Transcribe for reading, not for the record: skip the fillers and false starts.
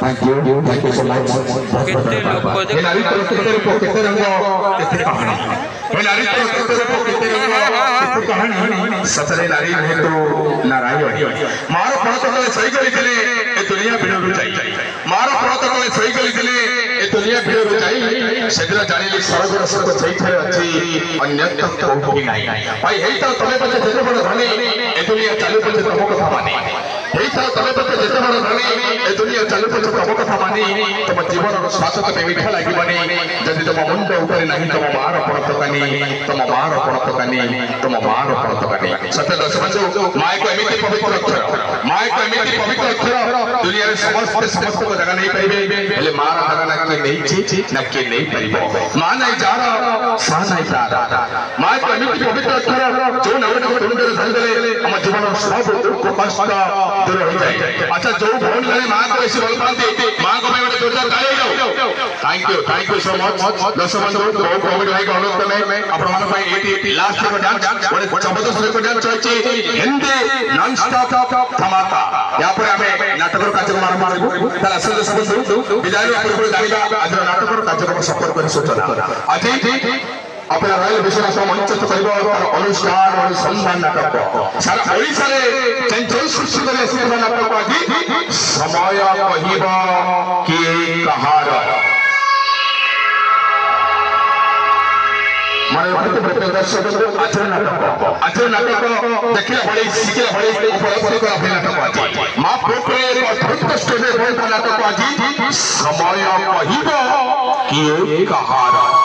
Thank you so much. सतरे नारी है तो नारायण मारो प्रोटोकॉल सही करिथिले ए दुनिया बिडरू जाई मारो प्रोटोकॉल सही करिथिले ए दुनिया बिडरू जाई सेदिरा जानिली सरगुण सब सही थे अछि अन्यत्र कोठी नाही भाई हेई त तमे पछे जेते बड़ धनी ए दुनिया चालू पछे तमो कथा माने हेई त तमे पछे जेते बड़ धनी ए दुनिया चालू पछे तमो कथा माने तम जीवन शाश्वत पे मिठा लागिबनी जदि तम मुंड ऊपर नाही तम मार प्रोटोकॉल तम मार प्रोटोकॉल तम मार प्रोटोकॉल सत्य दस बंधु माय को एमिति पवित्र अक्षर माय को एमिति पवित्र अक्षर दुनिया रे समस्त को जगह नहीं पाइबे हेले मार जगह ना के नहीं परिबो मां नहीं जारा सा नहीं जारा माय को एमिति पवित्र अक्षर जो नवरे को ढूंढे धंधले हम जीवन सब दुख कष्ट दूर हो जाए अच्छा जो भोन ले मां को ऐसे बोल पाते मां को मैं जोरदार ताली दो थैंक यू सो मच दस बंधु बहुत कोविड भाई का अनुरोध में आपण मान भाई एटी लास्ट को डांस बड़े जबरदस्त को डांस चलछि हिंदी नॉन स्टॉप धमाका या पर हमें नाटक कार्यक्रम आरंभ करबो ताला असल सब विदाय पूर्व दानिबा आज नाटक कार्यक्रम सफल कर सूचना आज अपना रॉयल विश्वास मंचित करबो अनुष्ठान और सम्मान नाटक सारा ओडिसा रे चंचल सृष्टि करे सुंदर नाटक आज समय कहिबो कि कहार माने प्रत्येक दर्शक आचरण नाटक देखिए बड़े सीखे बड़े उपलब्धि कर अपने नाटक आज मां पोखरे अद्भुत स्टेज पे नाटक आज समय कहिबो कि कहार